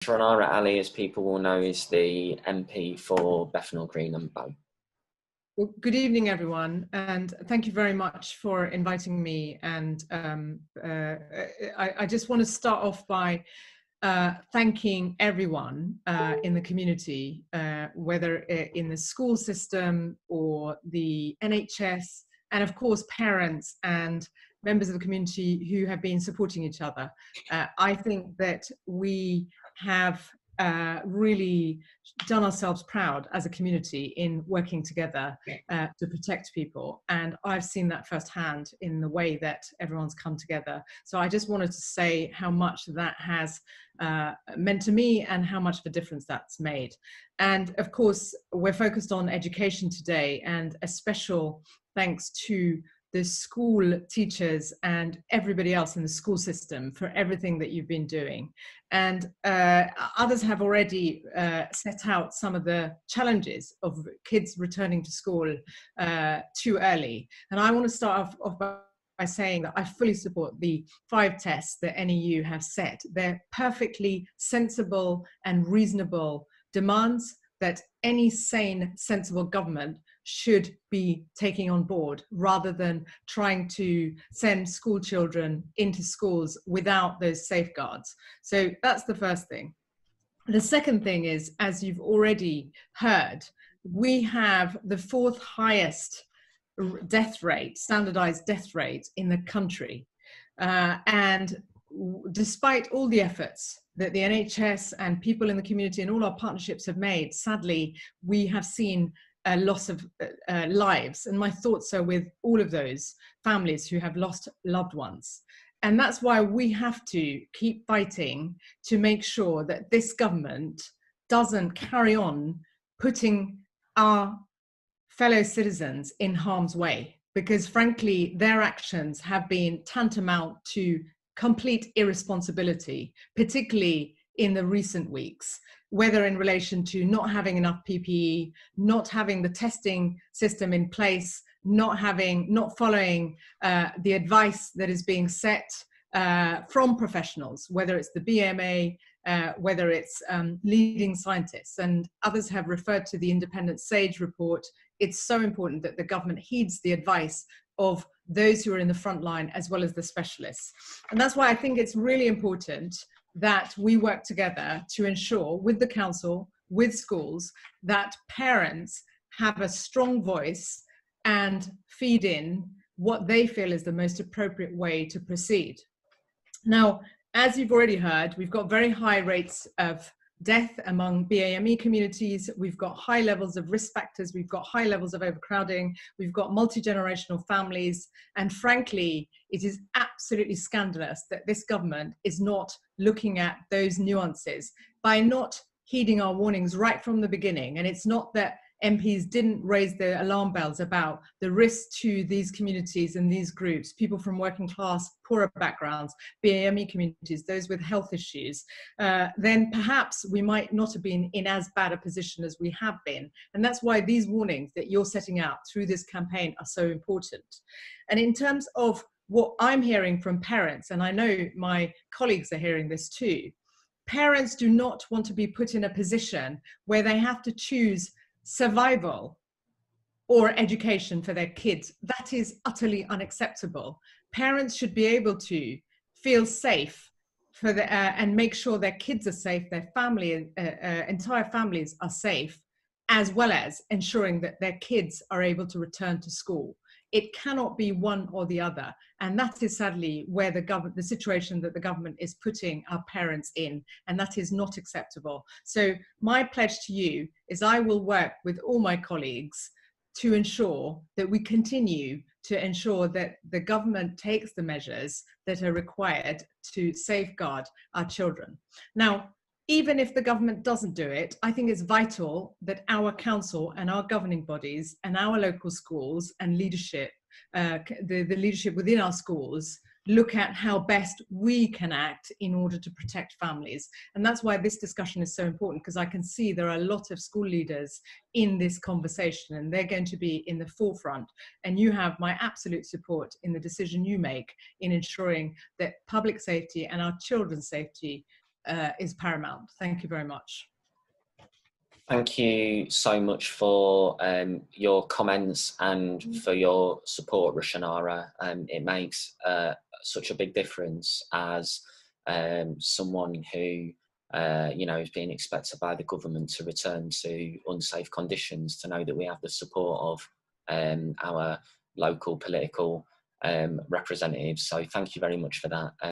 Rushanara Ali, as people will know, is the MP for Bethnal Green and Bow. Well, good evening, everyone, and thank you very much for inviting me. And I just want to start off by thanking everyone in the community, whether in the school system or the NHS, and of course parents and members of the community who have been supporting each other. I think that we have really done ourselves proud as a community in working together to protect people, and I've seen that firsthand in the way that everyone's come together. So I just wanted to say how much that has meant to me and how much of a difference that's made. And of course we're focused on education today, and a special thanks to the school teachers and everybody else in the school system for everything that you've been doing. And others have already set out some of the challenges of kids returning to school too early. And I want to start off by saying that I fully support the 5 tests that NEU have set. They're perfectly sensible and reasonable demands that any sane, sensible government should be taking on board, rather than trying to send school children into schools without those safeguards. So that's the first thing. The second thing is, as you've already heard, we have the 4th highest death rate, standardized death rate in the country. And despite all the efforts that the NHS and people in the community and all our partnerships have made, sadly, we have seen a loss of lives. And my thoughts are with all of those families who have lost loved ones. And that's why we have to keep fighting to make sure that this government doesn't carry on putting our fellow citizens in harm's way, because frankly, their actions have been tantamount to complete irresponsibility, particularly in the recent weeks, whether in relation to not having enough PPE, not having the testing system in place, not following the advice that is being set from professionals, whether it's the BMA, whether it's leading scientists. And others have referred to the independent SAGE report. It's so important that the government heeds the advice of those who are in the front line, as well as the specialists. And that's why I think it's really important that we work together to ensure, with the council, with schools, that parents have a strong voice and feed in what they feel is the most appropriate way to proceed. Now, as you've already heard, we've got very high rates of death among BAME communities. We've got high levels of risk factors. We've got high levels of overcrowding. We've got multi-generational families. And frankly, it is absolutely scandalous that this government is not looking at those nuances by not heeding our warnings right from the beginning. And it's not that MPs didn't raise the alarm bells about the risk to these communities and these groups, people from working class, poorer backgrounds, BAME communities, those with health issues, then perhaps we might not have been in as bad a position as we have been. And that's why these warnings that you're setting out through this campaign are so important. And in terms of what I'm hearing from parents, and I know my colleagues are hearing this too, parents do not want to be put in a position where they have to choose survival or education for their kids. That is utterly unacceptable. Parents should be able to feel safe for and make sure their kids are safe, their family, entire families are safe, as well as ensuring that their kids are able to return to school. It cannot be one or the other. And that is sadly where the situation that the government is putting our parents in, and that is not acceptable. So my pledge to you is I will work with all my colleagues to ensure that we continue to ensure that the government takes the measures that are required to safeguard our children. Now, even if the government doesn't do it, I think it's vital that our council and our governing bodies and our local schools and leadership, the leadership within our schools, look at how best we can act in order to protect families. And that's why this discussion is so important, because I can see there are a lot of school leaders in this conversation, and they're going to be in the forefront. And you have my absolute support in the decision you make in ensuring that public safety and our children's safety is paramount. Thank you very much. Thank you so much for your comments and for your support, Rushanara. It makes such a big difference as someone who is being expected by the government to return to unsafe conditions, to know that we have the support of our local political representatives. So thank you very much for that.